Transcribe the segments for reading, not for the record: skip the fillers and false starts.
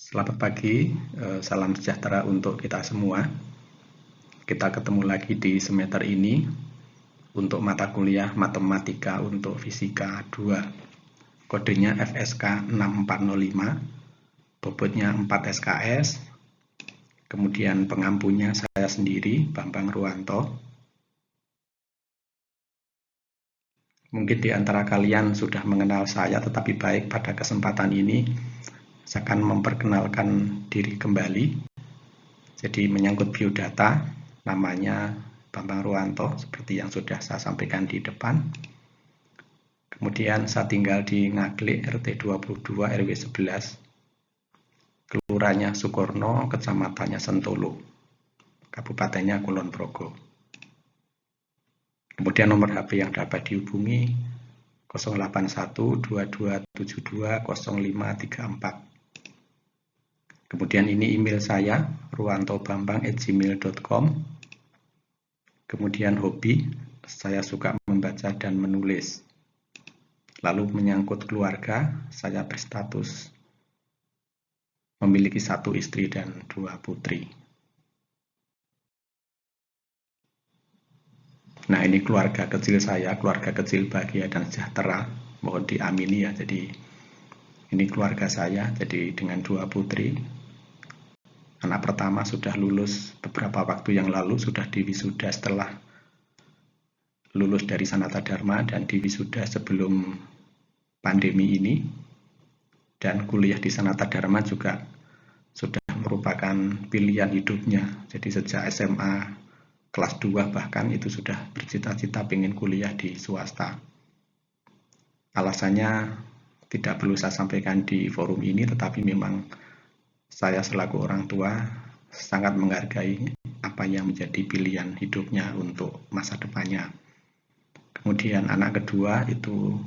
Selamat pagi, salam sejahtera untuk kita semua. Kita ketemu lagi di semester ini untuk mata kuliah Matematika untuk Fisika 2. Kodenya FSK 6405, bobotnya 4 SKS. Kemudian pengampunya saya sendiri, Bambang Ruwanto. Mungkin di antara kalian sudah mengenal saya, tetapi baik pada kesempatan ini saya akan memperkenalkan diri kembali. Jadi menyangkut biodata, namanya Bambang Ruwanto, seperti yang sudah saya sampaikan di depan. Kemudian saya tinggal di Ngaglik, RT 22, RW 11, kelurahannya Sukorno, kecamatannya Sentolo, kabupatennya Kulon Progo. Kemudian nomor HP yang dapat dihubungi 08122200534. Kemudian ini email saya, ruwantobambang@gmail.com. Kemudian hobi, saya suka membaca dan menulis. Lalu menyangkut keluarga, saya berstatus memiliki 1 istri dan 2 putri. Nah, ini keluarga kecil saya, keluarga kecil bahagia dan sejahtera. Mohon diamini ya, jadi ini keluarga saya, jadi dengan 2 putri. Anak pertama sudah lulus beberapa waktu yang lalu, sudah diwisuda setelah lulus dari Sanata Dharma dan diwisuda sebelum pandemi ini. Dan kuliah di Sanata Dharma juga sudah merupakan pilihan hidupnya. Jadi sejak SMA kelas 2 bahkan itu sudah bercita-cita pengen kuliah di swasta. Alasannya tidak perlu saya sampaikan di forum ini, tetapi memang saya selaku orang tua sangat menghargai apa yang menjadi pilihan hidupnya untuk masa depannya. Kemudian anak kedua itu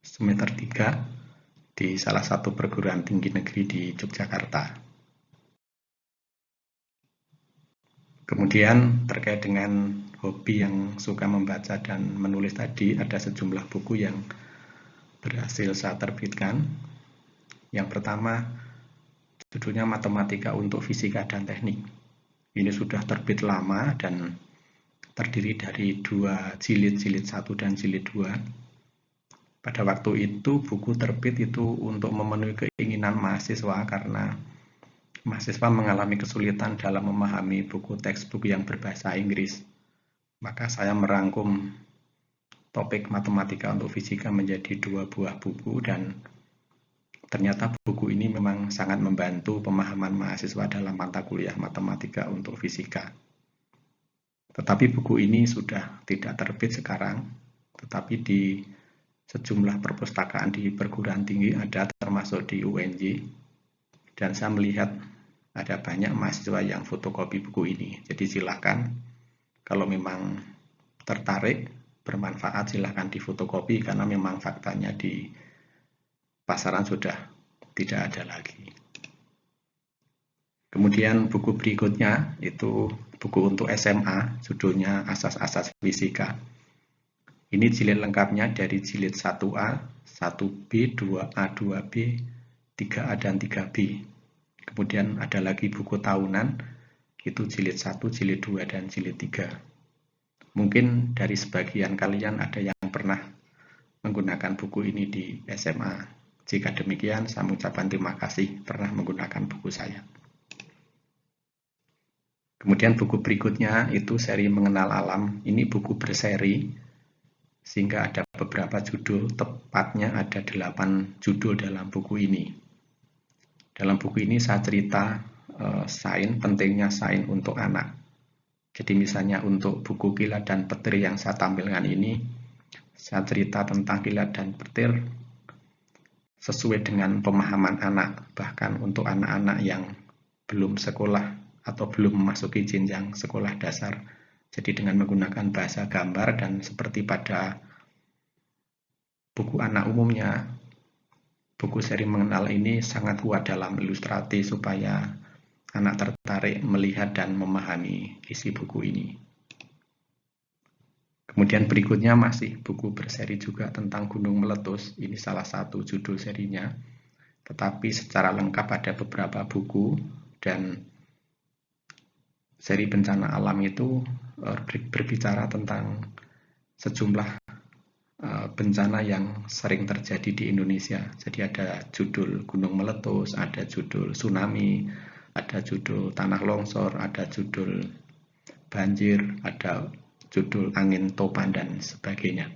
semester 3 di salah satu perguruan tinggi negeri di Yogyakarta. Kemudian terkait dengan hobi yang suka membaca dan menulis tadi, ada sejumlah buku yang berhasil saya terbitkan. Yang pertama, judulnya Matematika untuk Fisika dan Teknik. Ini sudah terbit lama dan terdiri dari 2 jilid, jilid 1 dan jilid 2. Pada waktu itu buku terbit itu untuk memenuhi keinginan mahasiswa karena mahasiswa mengalami kesulitan dalam memahami buku textbook yang berbahasa Inggris. Maka saya merangkum topik matematika untuk fisika menjadi 2 buah buku dan ternyata buku ini memang sangat membantu pemahaman mahasiswa dalam mata kuliah matematika untuk fisika. Tetapi buku ini sudah tidak terbit sekarang, tetapi di sejumlah perpustakaan di perguruan tinggi ada, termasuk di UNJ. Dan saya melihat ada banyak mahasiswa yang fotokopi buku ini. Jadi silakan, kalau memang tertarik, bermanfaat, silakan difotokopi karena memang faktanya di pasaran sudah tidak ada lagi. Kemudian buku berikutnya itu buku untuk SMA, judulnya Asas-Asas Fisika. Ini jilid lengkapnya dari jilid 1A, 1B, 2A, 2B, 3A, dan 3B. Kemudian ada lagi buku tahunan, itu jilid 1, jilid 2, dan jilid 3. Mungkin dari sebagian kalian ada yang pernah menggunakan buku ini di SMA. Jika demikian, saya mengucapkan terima kasih pernah menggunakan buku saya. Kemudian buku berikutnya itu seri Mengenal Alam. Ini buku berseri, sehingga ada beberapa judul, tepatnya ada 8 judul dalam buku ini. Dalam buku ini saya cerita sains, pentingnya sains untuk anak. Jadi misalnya untuk buku kilat dan petir yang saya tampilkan ini, saya cerita tentang kilat dan petir sesuai dengan pemahaman anak, bahkan untuk anak-anak yang belum sekolah atau belum memasuki jenjang sekolah dasar. Jadi dengan menggunakan bahasa gambar dan seperti pada buku anak umumnya, buku seri Mengenal ini sangat kuat dalam ilustrasi supaya anak tertarik melihat dan memahami isi buku ini. Kemudian berikutnya masih buku berseri juga tentang gunung meletus. Ini salah satu judul serinya. tetapi secara lengkap ada beberapa buku, dan seri bencana alam itu berbicara tentang sejumlah bencana yang sering terjadi di Indonesia. Jadi ada judul gunung meletus, ada judul tsunami, ada judul tanah longsor, ada judul banjir, ada judul angin topan, dan sebagainya.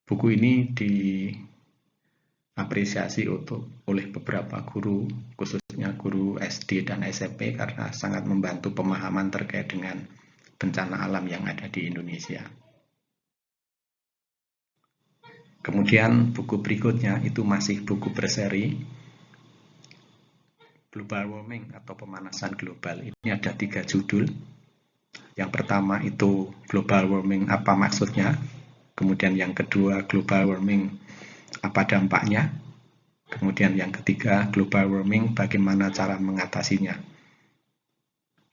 Buku ini diapresiasi oleh beberapa guru, khususnya guru SD dan SMP, karena sangat membantu pemahaman terkait dengan bencana alam yang ada di Indonesia. Kemudian buku berikutnya itu masih buku berseri, Global Warming atau pemanasan global. Ini ada 3 judul. Yang pertama itu Global Warming, apa maksudnya? Kemudian yang kedua, Global Warming, apa dampaknya? Kemudian yang ketiga, Global Warming, bagaimana cara mengatasinya?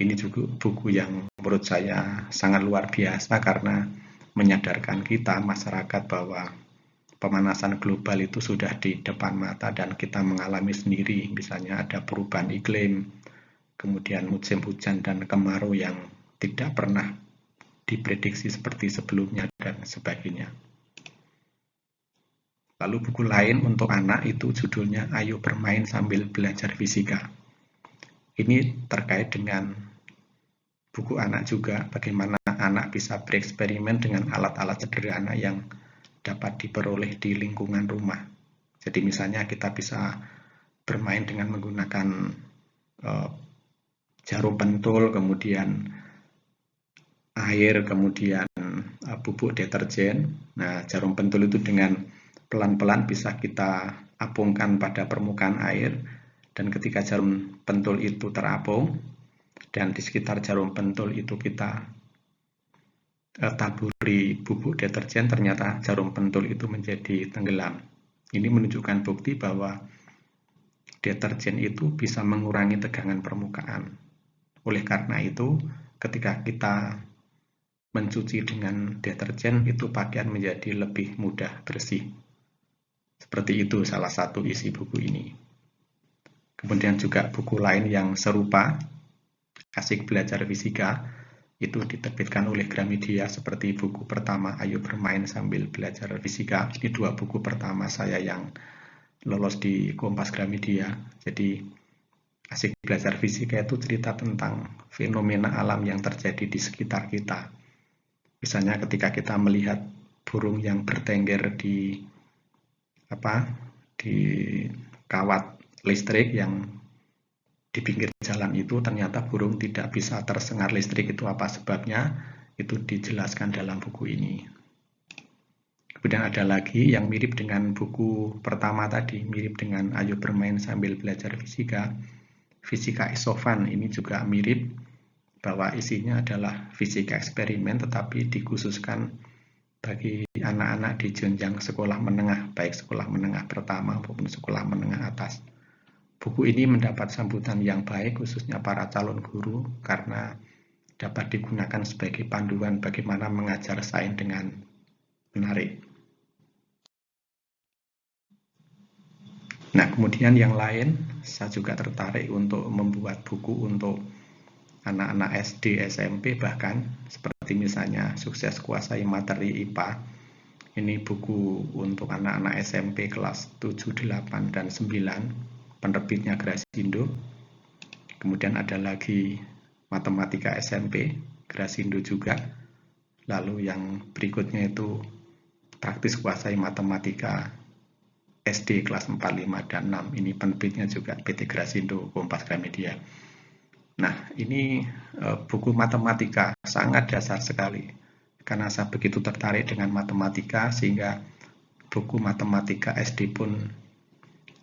Ini juga buku yang menurut saya sangat luar biasa karena menyadarkan kita, masyarakat, bahwa pemanasan global itu sudah di depan mata dan kita mengalami sendiri. Misalnya ada perubahan iklim, kemudian musim hujan dan kemarau yang tidak pernah diprediksi seperti sebelumnya, dan sebagainya. Lalu buku lain untuk anak itu judulnya Ayo Bermain Sambil Belajar Fisika. Ini terkait dengan buku anak juga, bagaimana anak bisa bereksperimen dengan alat-alat sederhana yang dapat diperoleh di lingkungan rumah. Jadi misalnya kita bisa bermain dengan menggunakan jarum pentul, kemudian air, kemudian bubuk deterjen. Nah, jarum pentul itu dengan pelan-pelan bisa kita apungkan pada permukaan air, dan ketika jarum pentul itu terapung dan di sekitar jarum pentul itu kita taburi bubuk deterjen, ternyata jarum pentul itu menjadi tenggelam. Ini menunjukkan bukti bahwa deterjen itu bisa mengurangi tegangan permukaan. Oleh karena itu, ketika kita mencuci dengan deterjen, itu pakaian menjadi lebih mudah bersih. Seperti itu salah satu isi buku ini. Kemudian juga buku lain yang serupa, Asik Belajar Fisika, itu diterbitkan oleh Gramedia seperti buku pertama Ayo Bermain Sambil Belajar Fisika. Ini 2 buku pertama saya yang lolos di Kompas Gramedia. Jadi Asik Belajar Fisika itu cerita tentang fenomena alam yang terjadi di sekitar kita. Misalnya ketika kita melihat burung yang bertengger di kawat listrik yang di pinggir jalan itu, ternyata burung tidak bisa tersengat listrik. Itu apa sebabnya? Itu dijelaskan dalam buku ini. Kemudian ada lagi yang mirip dengan buku pertama tadi, mirip dengan Ayo Bermain Sambil Belajar Fisika, Fisika Isovan. Ini juga mirip, bahwa isinya adalah fisika eksperimen tetapi dikhususkan bagi anak-anak di jenjang sekolah menengah, baik sekolah menengah pertama maupun sekolah menengah atas. Buku ini mendapat sambutan yang baik khususnya para calon guru karena dapat digunakan sebagai panduan bagaimana mengajar sains dengan menarik. Nah, kemudian yang lain, saya juga tertarik untuk membuat buku untuk anak-anak SD, SMP, bahkan seperti misalnya Sukses Kuasai Materi IPA. Ini buku untuk anak-anak SMP kelas 7, 8, dan 9. Penerbitnya Grasindo. Kemudian ada lagi Matematika SMP, Grasindo juga. Lalu yang berikutnya itu Praktis Kuasai Matematika SD kelas 4, 5, dan 6. Ini penerbitnya juga PT Grasindo, Kompas Gramedia. Nah, ini buku matematika sangat dasar sekali. Karena saya begitu tertarik dengan matematika, sehingga buku matematika SD pun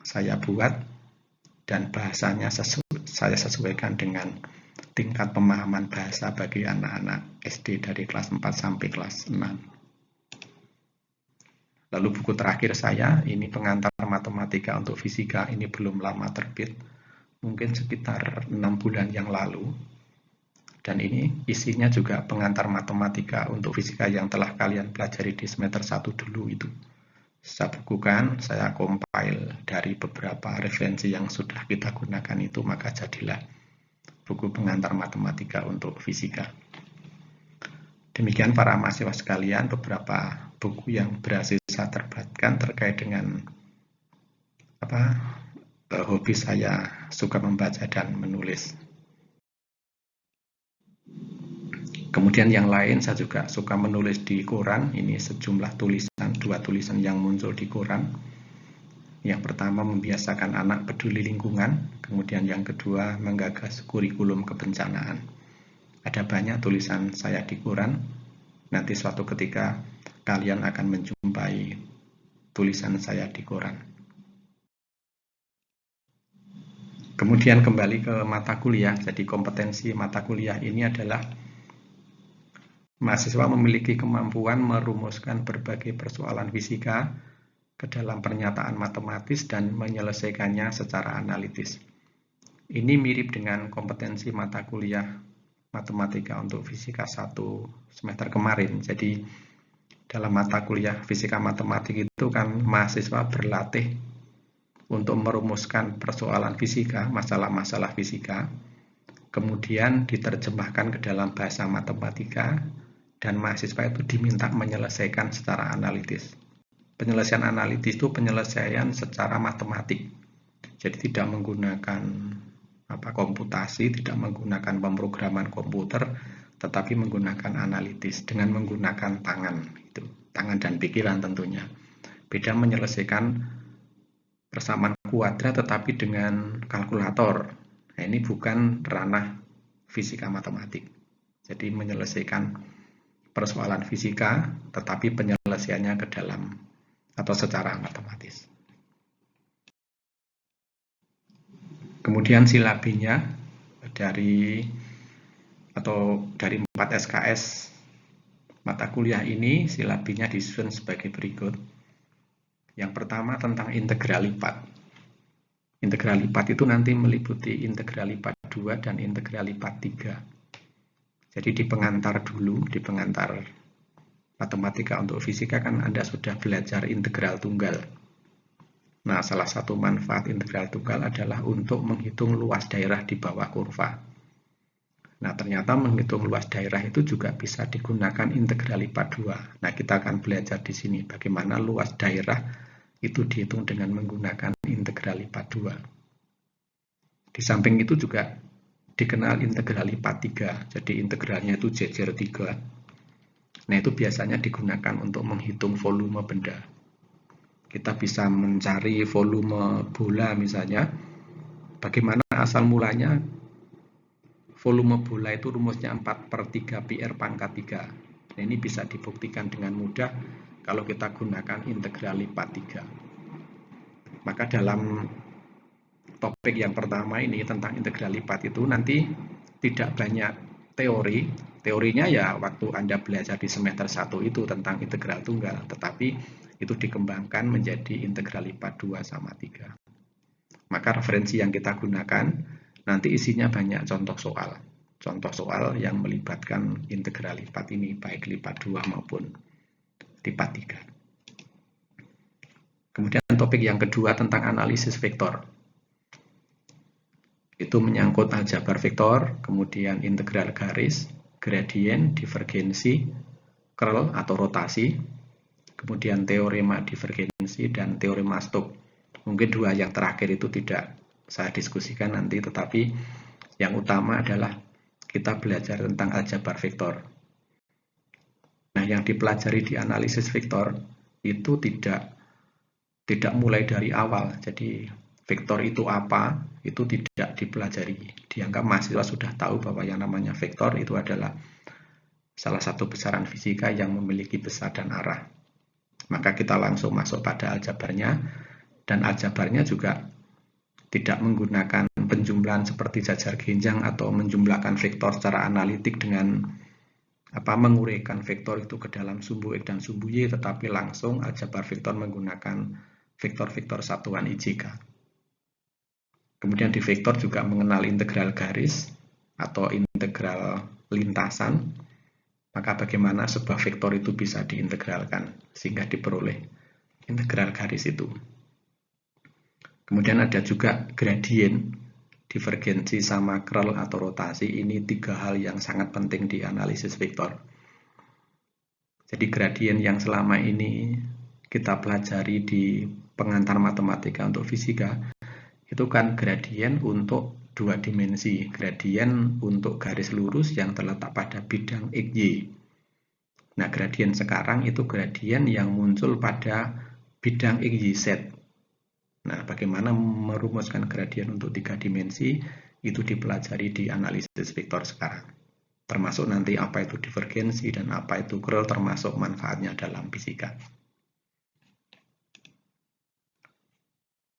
saya buat, dan bahasanya saya sesuaikan dengan tingkat pemahaman bahasa bagi anak-anak SD dari kelas 4 sampai kelas 6. Lalu buku terakhir saya, ini pengantar matematika untuk fisika, ini belum lama terbit, mungkin sekitar 6 bulan yang lalu. Dan ini isinya juga pengantar matematika untuk fisika yang telah kalian pelajari di semester 1 dulu itu. saya bukukan, saya compile dari beberapa referensi yang sudah kita gunakan itu, maka jadilah buku pengantar matematika untuk fisika. Demikian para mahasiswa sekalian, beberapa buku yang berhasil saya terbitkan terkait dengan hobi saya suka membaca dan menulis. Kemudian yang lain saya juga suka menulis di koran. Ini sejumlah tulisan, 2 tulisan yang muncul di koran. Yang pertama membiasakan anak peduli lingkungan, kemudian yang kedua menggagas kurikulum kebencanaan. Ada banyak tulisan saya di koran. Nanti suatu ketika kalian akan menjumpai tulisan saya di koran. Kemudian kembali ke mata kuliah. Jadi kompetensi mata kuliah ini adalah mahasiswa memiliki kemampuan merumuskan berbagai persoalan fisika ke dalam pernyataan matematis dan menyelesaikannya secara analitis. Ini mirip dengan kompetensi mata kuliah matematika untuk fisika 1 semester kemarin. Jadi dalam mata kuliah fisika matematik itu kan mahasiswa berlatih untuk merumuskan persoalan fisika, masalah-masalah fisika, kemudian diterjemahkan ke dalam bahasa matematika, dan mahasiswa itu diminta menyelesaikan secara analitis. Penyelesaian analitis itu penyelesaian secara matematik. Jadi tidak menggunakan komputasi, tidak menggunakan pemrograman komputer, tetapi menggunakan analitis dengan menggunakan tangan dan pikiran tentunya. Beda menyelesaikan persamaan kuadrat tetapi dengan kalkulator. Nah, ini bukan ranah fisika matematik. Jadi menyelesaikan persoalan fisika, tetapi penyelesaiannya ke dalam atau secara matematis. Kemudian silabinya dari 4 SKS mata kuliah ini, silabinya disusun sebagai berikut. Yang pertama tentang integral lipat. Integral lipat itu nanti meliputi integral lipat 2 dan integral lipat 3. Jadi di pengantar dulu, di pengantar matematika untuk fisika kan Anda sudah belajar integral tunggal. Nah, salah satu manfaat integral tunggal adalah untuk menghitung luas daerah di bawah kurva. Nah, ternyata menghitung luas daerah itu juga bisa digunakan integral lipat 2. Nah, kita akan belajar di sini bagaimana luas daerah itu dihitung dengan menggunakan integral lipat 2. Di samping itu juga dikenal integral lipat 3, jadi integralnya itu jejer 3. Nah, itu biasanya digunakan untuk menghitung volume benda. Kita bisa mencari volume bola misalnya. Bagaimana asal mulanya? Volume bola itu rumusnya 4/3 pi r pangkat 3. Nah, ini bisa dibuktikan dengan mudah kalau kita gunakan integral lipat 3. Maka dalam topik yang pertama ini tentang integral lipat itu nanti tidak banyak teori. Teorinya ya waktu Anda belajar di semester 1 itu tentang integral tunggal, tetapi itu dikembangkan menjadi integral lipat 2 sama 3. Maka referensi yang kita gunakan nanti isinya banyak contoh soal. Contoh soal yang melibatkan integral lipat ini, baik lipat 2 maupun lipat 3. Kemudian topik yang kedua tentang analisis vektor. Itu menyangkut aljabar vektor, kemudian integral garis, gradien, divergensi, curl atau rotasi, kemudian teorema divergensi dan teorema Stokes. Mungkin 2 yang terakhir itu tidak saya diskusikan nanti, tetapi yang utama adalah kita belajar tentang aljabar vektor. Nah, yang dipelajari di analisis vektor itu tidak mulai dari awal. Jadi vektor itu apa? Itu tidak dipelajari. Dianggap mahasiswa sudah tahu bahwa yang namanya vektor itu adalah salah satu besaran fisika yang memiliki besar dan arah. Maka kita langsung masuk pada aljabarnya, dan aljabarnya juga tidak menggunakan penjumlahan seperti jajar genjang atau menjumlahkan vektor secara analitik dengan menguraikan vektor itu ke dalam sumbu X dan sumbu Y, tetapi langsung aljabar vektor menggunakan vektor-vektor satuan IJK. Kemudian di vektor juga mengenal integral garis atau integral lintasan. Maka bagaimana sebuah vektor itu bisa diintegralkan sehingga diperoleh integral garis itu. Kemudian ada juga gradien, divergensi sama curl atau rotasi. Ini tiga hal yang sangat penting di analisis vektor. Jadi gradien yang selama ini kita pelajari di pengantar matematika untuk fisika, itu kan gradien untuk dua dimensi, gradien untuk garis lurus yang terletak pada bidang XY. Nah, gradien sekarang itu gradien yang muncul pada bidang XYZ. Nah, bagaimana merumuskan gradien untuk tiga dimensi itu dipelajari di analisis vektor sekarang. Termasuk nanti apa itu divergensi dan apa itu curl, termasuk manfaatnya dalam fisika.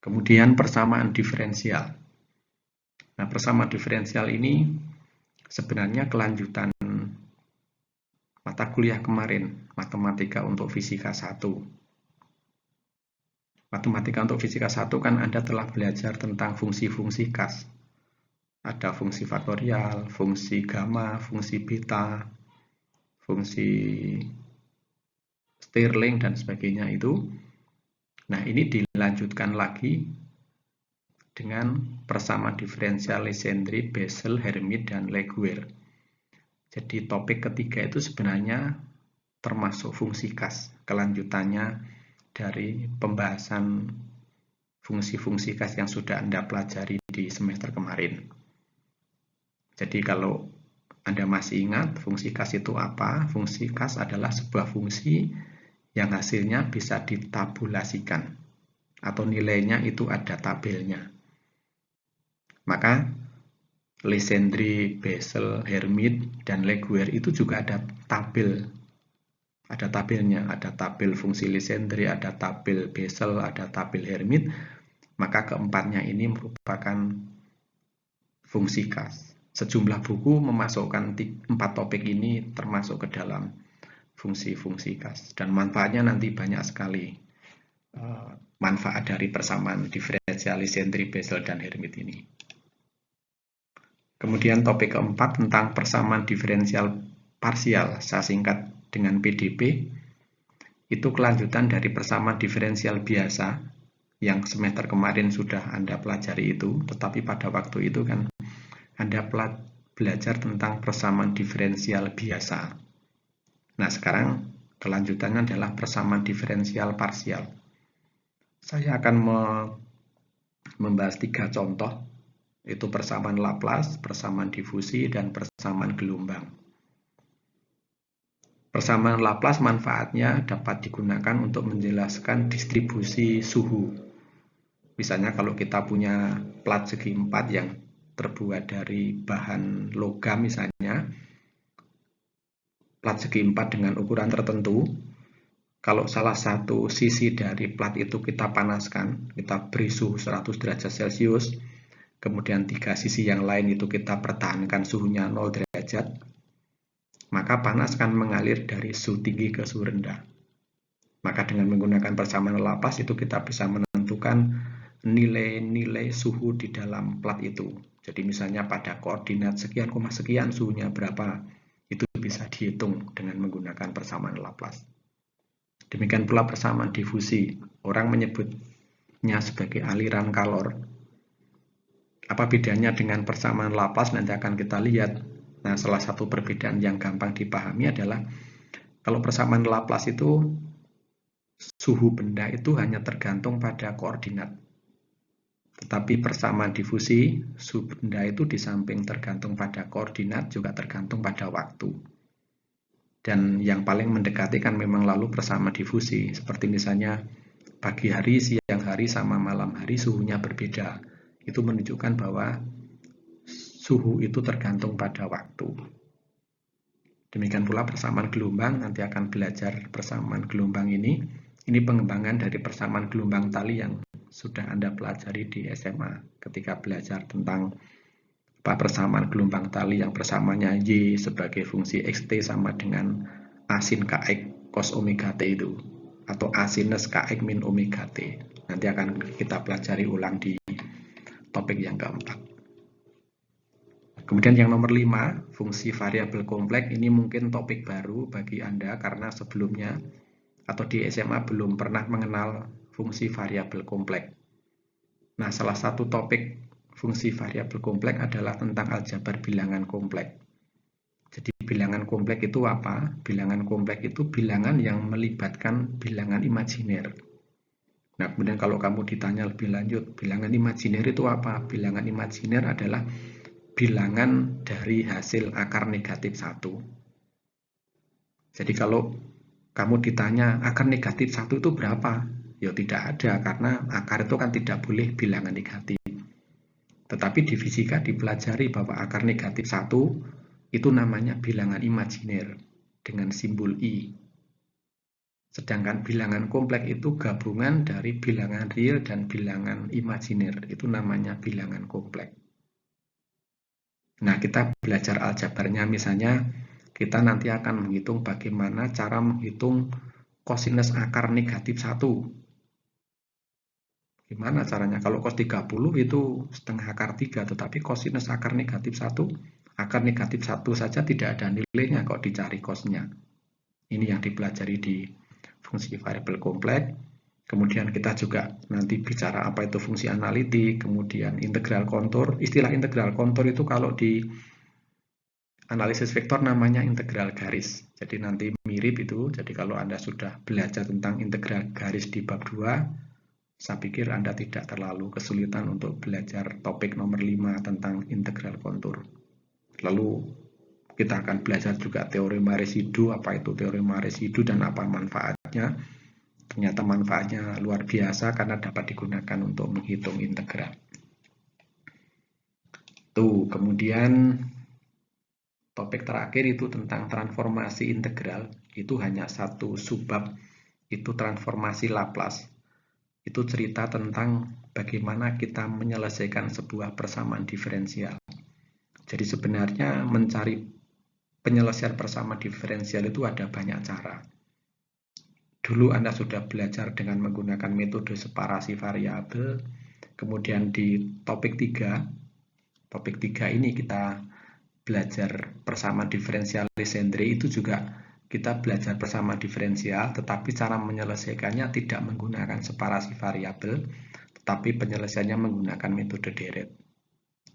Kemudian persamaan diferensial. Nah, persamaan diferensial ini sebenarnya kelanjutan mata kuliah kemarin, matematika untuk fisika 1. Matematika untuk fisika 1 kan Anda telah belajar tentang fungsi-fungsi khas. Ada fungsi faktorial, fungsi gamma, fungsi beta, fungsi Stirling, dan sebagainya itu. Nah, ini dilanjutkan lagi dengan persamaan diferensial Legendre, Bessel, Hermite, dan Laguerre. Jadi topik ketiga itu sebenarnya termasuk fungsi khas, kelanjutannya dari pembahasan fungsi-fungsi khas yang sudah Anda pelajari di semester kemarin. Jadi kalau Anda masih ingat fungsi khas itu apa? Fungsi khas adalah sebuah fungsi yang hasilnya bisa ditabulasikan atau nilainya itu ada tabelnya. Maka Legendre, Bessel, Hermite, dan Laguerre itu juga ada tabel. Ada tabelnya, ada tabel fungsi Legendre, ada tabel Bessel, ada tabel Hermite. Maka keempatnya ini merupakan fungsi khas. Sejumlah buku memasukkan 4 topik ini termasuk ke dalam fungsi-fungsi khas. Dan manfaatnya nanti banyak sekali. Manfaat dari persamaan diferensial Legendre, Bessel, dan Hermite ini. Kemudian topik keempat tentang persamaan diferensial parsial, saya singkat dengan PDP, itu kelanjutan dari persamaan diferensial biasa yang semester kemarin sudah Anda pelajari itu, tetapi pada waktu itu kan Anda belajar tentang persamaan diferensial biasa. Nah, sekarang kelanjutannya adalah persamaan diferensial parsial. Saya akan membahas 3 contoh, itu persamaan Laplace, persamaan difusi, dan persamaan gelombang. Persamaan Laplace manfaatnya dapat digunakan untuk menjelaskan distribusi suhu. Misalnya kalau kita punya plat segi 4 yang terbuat dari bahan logam misalnya, plat segi 4 dengan ukuran tertentu, kalau salah satu sisi dari plat itu kita panaskan, kita beri suhu 100 derajat Celcius, kemudian 3 sisi yang lain itu kita pertahankan suhunya 0 derajat, maka panas akan mengalir dari suhu tinggi ke suhu rendah. Maka dengan menggunakan persamaan Laplace itu kita bisa menentukan nilai-nilai suhu di dalam plat itu. Jadi misalnya pada koordinat sekian, sekian suhunya berapa, itu bisa dihitung dengan menggunakan persamaan Laplace. Demikian pula persamaan difusi. Orang menyebutnya sebagai aliran kalor. Apa bedanya dengan persamaan Laplace nanti akan kita lihat. Nah, salah satu perbedaan yang gampang dipahami adalah kalau persamaan Laplace itu suhu benda itu hanya tergantung pada koordinat. Tetapi persamaan difusi, suhu benda itu di samping tergantung pada koordinat juga tergantung pada waktu. Dan yang paling mendekati kan memang lalu persamaan difusi. Seperti misalnya pagi hari, siang hari, sama malam hari suhunya berbeda. Itu menunjukkan bahwa suhu itu tergantung pada waktu. Demikian pula persamaan gelombang, nanti akan belajar persamaan gelombang ini. Ini pengembangan dari persamaan gelombang tali yang sudah Anda pelajari di SMA ketika belajar tentang persamaan gelombang tali yang persamaannya Y sebagai fungsi XT sama dengan A sin KX cos omega T itu, atau A sinus KX min omega T. Nanti akan kita pelajari ulang di topik yang keempat. Kemudian yang nomor 5, fungsi variabel kompleks. Ini mungkin topik baru bagi Anda karena sebelumnya atau di SMA belum pernah mengenal fungsi variabel kompleks. Nah, salah satu topik fungsi variabel kompleks adalah tentang aljabar bilangan kompleks. Jadi bilangan kompleks itu apa? Bilangan kompleks itu bilangan yang melibatkan bilangan imajiner. Nah, kemudian kalau kamu ditanya lebih lanjut, bilangan imajiner itu apa? Bilangan imajiner adalah bilangan dari hasil akar negatif 1. Jadi kalau kamu ditanya akar negatif 1 itu berapa? Ya tidak ada, karena akar itu kan tidak boleh bilangan negatif. Tetapi di fisika dipelajari bahwa akar negatif 1 itu namanya bilangan imajiner dengan simbol I. Sedangkan bilangan kompleks itu gabungan dari bilangan real dan bilangan imajiner. Itu namanya bilangan kompleks. Nah, kita belajar aljabarnya, misalnya kita nanti akan menghitung bagaimana cara menghitung kosinus akar negatif 1. Gimana caranya? Kalau cos 30 itu setengah akar 3, tetapi kosinus akar negatif 1, akar negatif 1 saja tidak ada nilainya kok dicari cosnya. Ini yang dipelajari di fungsi variabel kompleks. Kemudian kita juga nanti bicara apa itu fungsi analitik, kemudian integral kontur. Istilah integral kontur itu kalau di analisis vektor namanya integral garis. Jadi nanti mirip itu. Jadi kalau Anda sudah belajar tentang integral garis di bab 2, saya pikir Anda tidak terlalu kesulitan untuk belajar topik nomor 5 tentang integral kontur. Lalu kita akan belajar juga teorema residu, apa itu teorema residu dan apa manfaatnya. Ternyata manfaatnya luar biasa karena dapat digunakan untuk menghitung integral. Tuh, kemudian topik terakhir itu tentang transformasi integral. Itu hanya satu subbab, itu transformasi Laplace. Itu cerita tentang bagaimana kita menyelesaikan sebuah persamaan diferensial. Jadi sebenarnya mencari penyelesaian persamaan diferensial itu ada banyak cara. Dulu Anda sudah belajar dengan menggunakan metode separasi variabel. Kemudian di topik 3 ini kita belajar persamaan diferensial Legendre. Itu juga kita belajar persamaan diferensial, tetapi cara menyelesaikannya tidak menggunakan separasi variabel, tetapi penyelesaiannya menggunakan metode deret.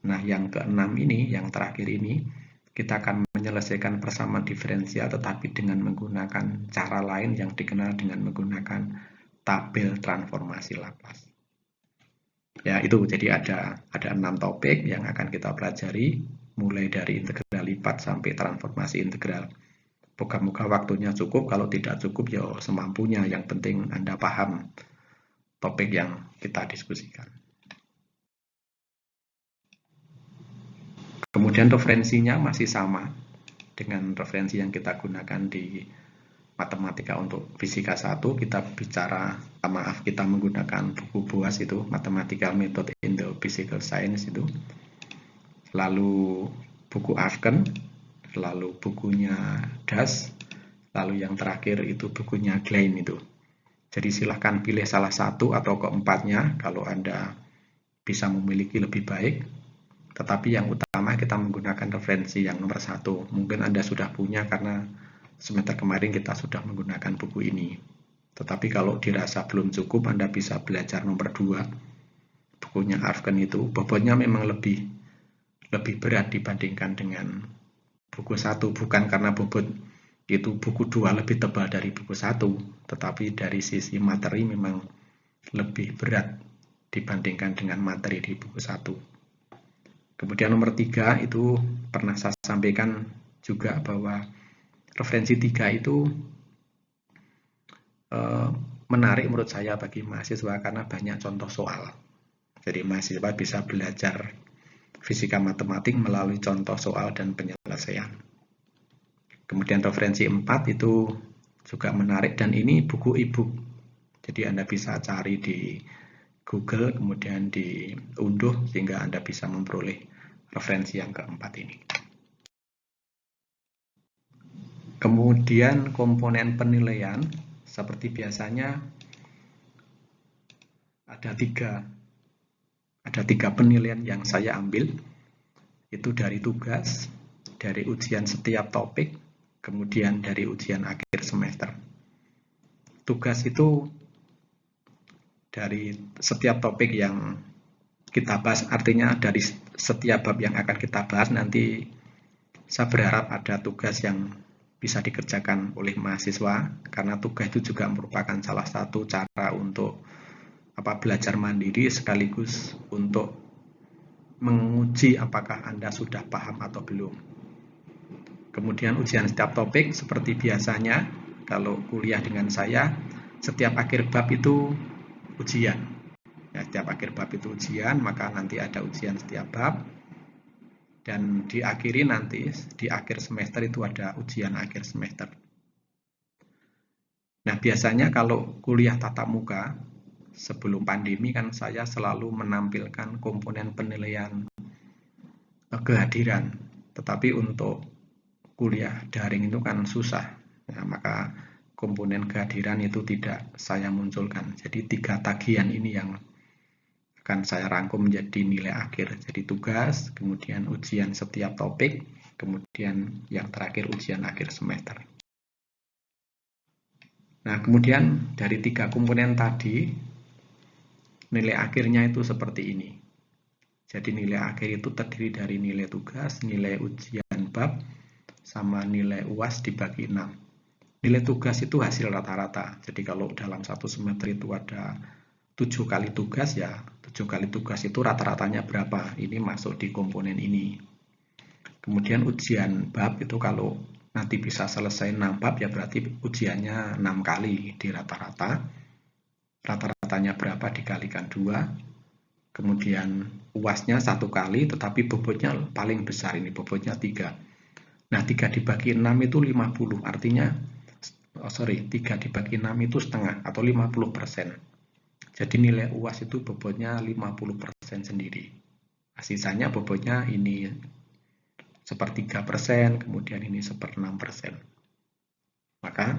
Nah, yang keenam ini, yang terakhir ini, kita akan menyelesaikan persamaan diferensial tetapi dengan menggunakan cara lain yang dikenal dengan menggunakan tabel transformasi Laplace. Ya, itu jadi ada 6 topik yang akan kita pelajari, mulai dari integral lipat sampai transformasi integral. Moga-moga waktunya cukup, kalau tidak cukup ya semampunya, yang penting Anda paham topik yang kita diskusikan. Kemudian referensinya masih sama dengan referensi yang kita gunakan di matematika untuk fisika 1. Kita bicara, kita menggunakan buku Boas itu, Mathematical Method in the Physical Science itu. Lalu buku Afken, lalu bukunya Das, lalu yang terakhir itu bukunya Klein itu. Jadi silahkan pilih salah satu atau keempatnya kalau Anda bisa memiliki lebih baik. Tetapi yang utama kita menggunakan referensi yang nomor 1. Mungkin Anda sudah punya karena semester kemarin kita sudah menggunakan buku ini. Tetapi kalau dirasa belum cukup, Anda bisa belajar nomor 2. Bukunya Afken itu, bobotnya memang lebih berat dibandingkan dengan buku 1. Bukan karena bobot itu buku 2 lebih tebal dari buku 1, tetapi dari sisi materi memang lebih berat dibandingkan dengan materi di buku 1. Kemudian nomor 3 itu pernah saya sampaikan juga bahwa referensi 3 itu menarik menurut saya bagi mahasiswa karena banyak contoh soal. Jadi mahasiswa bisa belajar fisika matematik melalui contoh soal dan penyelesaian. Kemudian referensi 4 itu juga menarik dan ini buku e-book. Jadi Anda bisa cari di Google, kemudian diunduh sehingga Anda bisa memperoleh referensi yang keempat ini. Kemudian komponen penilaian, seperti biasanya ada tiga penilaian yang saya ambil, itu dari tugas, dari ujian setiap topik, kemudian dari ujian akhir semester. tugas itu dari setiap topik yang kita bahas, artinya dari setiap bab yang akan kita bahas nanti saya berharap ada tugas yang bisa dikerjakan oleh mahasiswa, karena tugas itu juga merupakan salah satu cara untuk belajar mandiri sekaligus untuk menguji apakah Anda sudah paham atau belum. Kemudian ujian setiap topik seperti biasanya kalau kuliah dengan saya, setiap akhir bab itu ujian. Ya, setiap akhir bab itu ujian, maka nanti ada ujian setiap bab. Dan diakhiri nanti, di akhir semester itu ada ujian akhir semester. Nah, biasanya kalau kuliah tatap muka, sebelum pandemi kan saya selalu menampilkan komponen penilaian kehadiran. Tetapi untuk kuliah daring itu kan susah. Nah, maka komponen kehadiran itu tidak saya munculkan. Jadi 3 tagihan ini yang akan saya rangkum menjadi nilai akhir. Jadi tugas, kemudian ujian setiap topik, kemudian yang terakhir ujian akhir semester. Nah, kemudian dari 3 komponen tadi, nilai akhirnya itu seperti ini. Jadi nilai akhir itu terdiri dari nilai tugas, nilai ujian bab, sama nilai UAS dibagi 6. Nilai tugas itu hasil rata-rata. Jadi kalau dalam satu semester itu ada 7 kali tugas, ya 7 kali tugas itu rata-ratanya berapa? Ini masuk di komponen ini. Kemudian ujian bab itu kalau nanti bisa selesai 6 bab, ya berarti ujiannya 6 kali di rata-rata. Rata-ratanya berapa dikalikan 2. Kemudian UASnya 1 kali, tetapi bobotnya paling besar, ini bobotnya 3. Nah, 3 dibagi 6 itu 50, artinya 3 dibagi 6 itu setengah atau 50%. Jadi nilai UAS itu bobotnya 50% sendiri. Nah, sisanya bobotnya ini 1/3%, kemudian ini 1/6%. Maka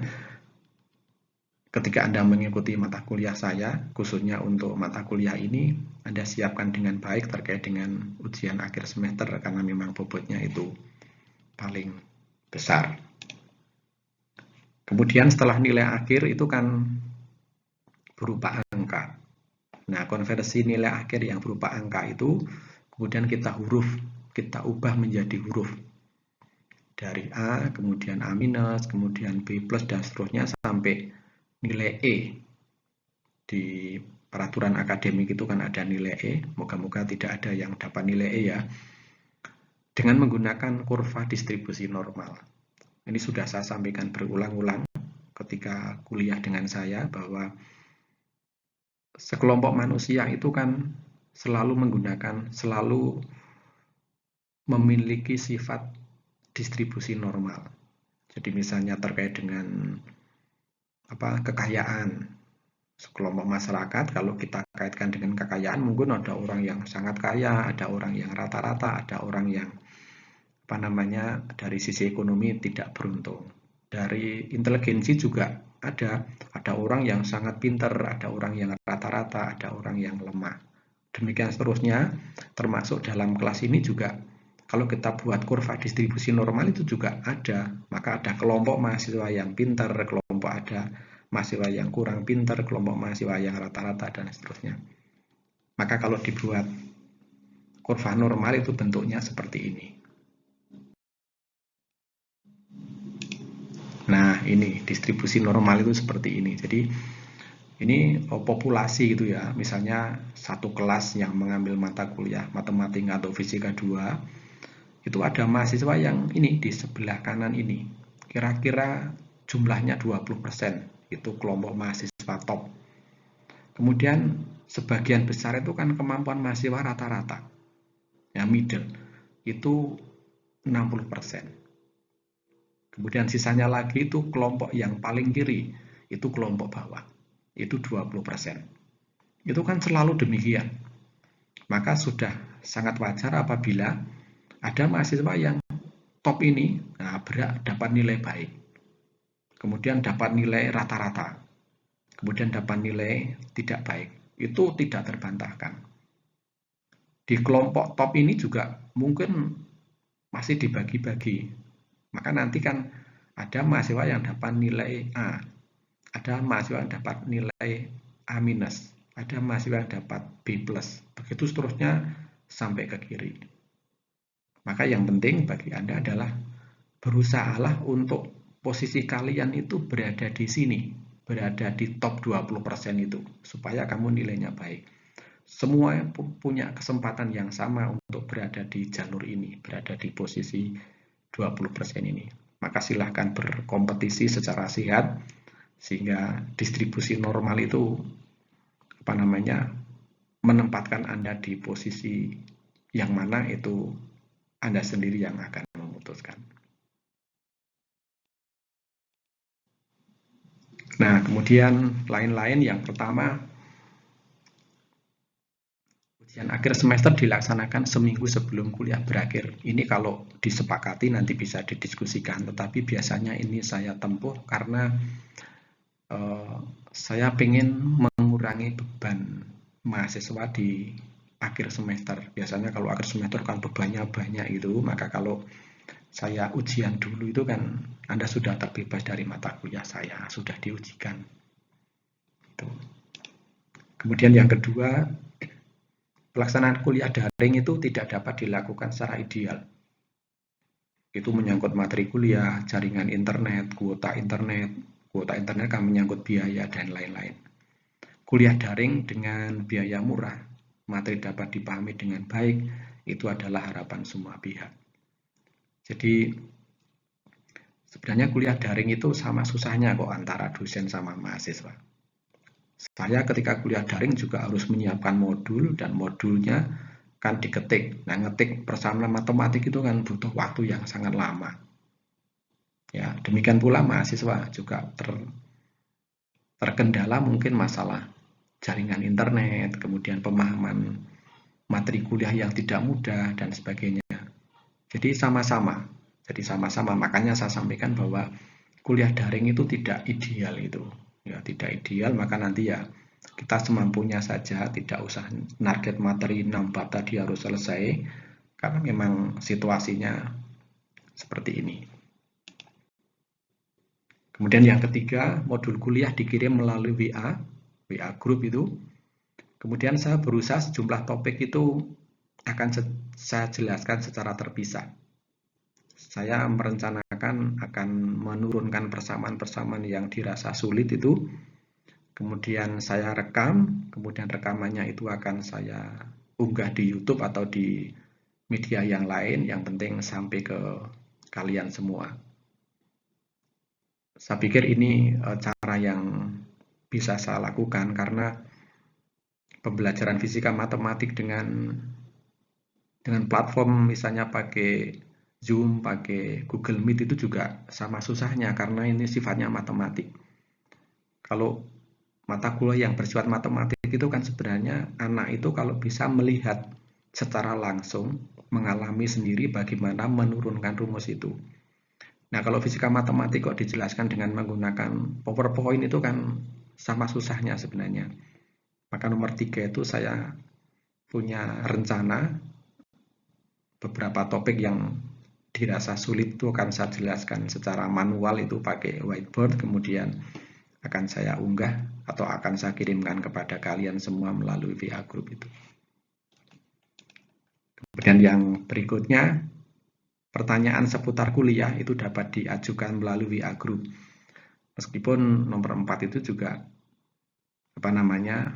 ketika Anda mengikuti mata kuliah saya, khususnya untuk mata kuliah ini, Anda siapkan dengan baik terkait dengan ujian akhir semester, karena memang bobotnya itu paling besar. Kemudian setelah nilai akhir itu kan berupa angka. Nah, konversi nilai akhir yang berupa angka itu kemudian kita ubah menjadi huruf. Dari A, kemudian A minus, kemudian B plus, dan seterusnya sampai nilai E. Di peraturan akademik itu kan ada nilai E, moga-moga tidak ada yang dapat nilai E ya. Dengan menggunakan kurva distribusi normal. Ini sudah saya sampaikan berulang-ulang ketika kuliah dengan saya, bahwa sekelompok manusia itu kan selalu memiliki sifat distribusi normal. Jadi misalnya terkait dengan kekayaan sekelompok masyarakat, kalau kita kaitkan dengan kekayaan, mungkin ada orang yang sangat kaya, ada orang yang rata-rata, ada orang yang dari sisi ekonomi tidak beruntung. Dari inteligensi juga ada orang yang sangat pintar, ada orang yang rata-rata, ada orang yang lemah. Demikian seterusnya, termasuk dalam kelas ini juga kalau kita buat kurva distribusi normal itu juga ada. Maka ada kelompok mahasiswa yang pintar, kelompok ada mahasiswa yang kurang pintar, kelompok mahasiswa yang rata-rata, dan seterusnya. Maka kalau dibuat kurva normal itu bentuknya seperti ini. Nah, ini distribusi normal itu seperti ini. Jadi ini populasi gitu ya. Misalnya satu kelas yang mengambil mata kuliah matematika atau fisika 2, itu ada mahasiswa yang ini di sebelah kanan ini. Kira-kira jumlahnya 20%. Itu kelompok mahasiswa top. Kemudian sebagian besar itu kan kemampuan mahasiswa rata-rata. Ya, middle. Itu 60%. Kemudian sisanya lagi itu kelompok yang paling kiri, itu kelompok bawah, itu 20%. Itu kan selalu demikian. Maka sudah sangat wajar apabila ada mahasiswa yang top ini dapat nilai baik, kemudian dapat nilai rata-rata, kemudian dapat nilai tidak baik. Itu tidak terbantahkan. Di kelompok top ini juga mungkin masih dibagi-bagi. Maka nanti kan ada mahasiswa yang dapat nilai A, ada mahasiswa yang dapat nilai A-, ada mahasiswa yang dapat B+, begitu seterusnya sampai ke kiri. Maka yang penting bagi Anda adalah berusahalah untuk posisi kalian itu berada di sini, berada di top 20% itu, supaya kamu nilainya baik. Semua punya kesempatan yang sama untuk berada di jalur ini, berada di posisi 20% ini. Maka silahkan berkompetisi secara sehat, sehingga distribusi normal itu menempatkan Anda di posisi yang mana itu Anda sendiri yang akan memutuskan. Nah, kemudian lain-lain yang pertama, ujian akhir semester dilaksanakan seminggu sebelum kuliah berakhir. Ini kalau disepakati nanti bisa didiskusikan, tetapi biasanya ini saya tempuh karena saya ingin mengurangi beban mahasiswa di akhir semester. Biasanya kalau akhir semester kan bebannya banyak itu, maka kalau saya ujian dulu itu kan Anda sudah terbebas dari mata kuliah saya, sudah diujikan. Kemudian yang kedua, pelaksanaan kuliah daring itu tidak dapat dilakukan secara ideal. Itu menyangkut materi kuliah, jaringan internet, kuota internet kan menyangkut biaya dan lain-lain. Kuliah daring dengan biaya murah, materi dapat dipahami dengan baik, itu adalah harapan semua pihak. Jadi sebenarnya kuliah daring itu sama susahnya kok antara dosen sama mahasiswa. Saya ketika kuliah daring juga harus menyiapkan modul, dan modulnya kan diketik. Nah, ngetik persamaan matematik itu kan butuh waktu yang sangat lama. Ya, demikian pula mahasiswa juga terkendala mungkin masalah jaringan internet, kemudian pemahaman materi kuliah yang tidak mudah dan sebagainya. Jadi sama-sama, makanya saya sampaikan bahwa kuliah daring itu tidak ideal itu. Ya, tidak ideal, maka nanti ya kita semampunya saja, tidak usah target materi 6 bab tadi harus selesai, karena memang situasinya seperti ini. Kemudian yang ketiga, modul kuliah dikirim melalui WA group itu. Kemudian saya berusaha sejumlah topik itu akan saya jelaskan secara terpisah. Saya merencanakan akan menurunkan persamaan-persamaan yang dirasa sulit itu, kemudian saya rekam, kemudian rekamannya itu akan saya unggah di YouTube atau di media yang lain, yang penting sampai ke kalian semua. Saya pikir ini cara yang bisa saya lakukan, karena pembelajaran fisika matematik dengan platform misalnya pakai Zoom, pakai Google Meet itu juga sama susahnya, karena ini sifatnya matematik. Kalau mata kuliah yang bersifat matematik itu kan sebenarnya anak itu kalau bisa melihat secara langsung, mengalami sendiri bagaimana menurunkan rumus itu. Nah, kalau fisika matematik kok dijelaskan dengan menggunakan PowerPoint itu kan sama susahnya sebenarnya. Maka nomor 3 itu saya punya rencana beberapa topik yang dirasa sulit itu akan saya jelaskan secara manual itu pakai whiteboard, kemudian akan saya unggah atau akan saya kirimkan kepada kalian semua melalui WA group itu. Kemudian yang berikutnya, pertanyaan seputar kuliah itu dapat diajukan melalui WA group. Meskipun nomor 4 itu juga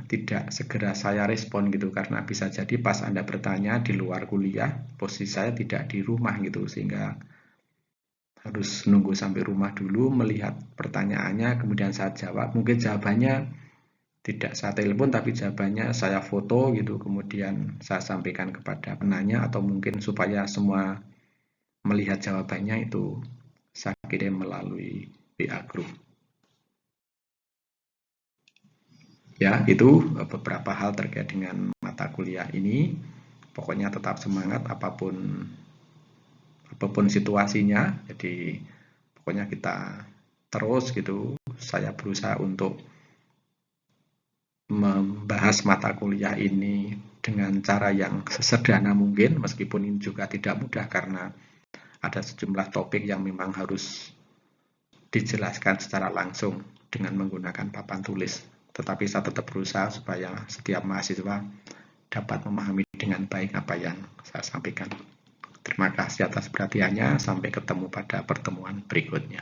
tidak segera saya respon gitu, karena bisa jadi pas Anda bertanya di luar kuliah, posisi saya tidak di rumah gitu, sehingga harus nunggu sampai rumah dulu melihat pertanyaannya, kemudian saya jawab. Mungkin jawabannya tidak saya telepon, tapi jawabannya saya foto gitu, kemudian saya sampaikan kepada penanya, atau mungkin supaya semua melihat jawabannya itu saya kirim melalui WA group. Ya, itu beberapa hal terkait dengan mata kuliah ini. Pokoknya tetap semangat apapun situasinya. Jadi pokoknya kita terus gitu. Saya berusaha untuk membahas mata kuliah ini dengan cara yang sesederhana mungkin, meskipun ini juga tidak mudah karena ada sejumlah topik yang memang harus dijelaskan secara langsung dengan menggunakan papan tulis. Tetapi saya tetap berusaha supaya setiap mahasiswa dapat memahami dengan baik apa yang saya sampaikan. Terima kasih atas perhatiannya. Sampai ketemu pada pertemuan berikutnya.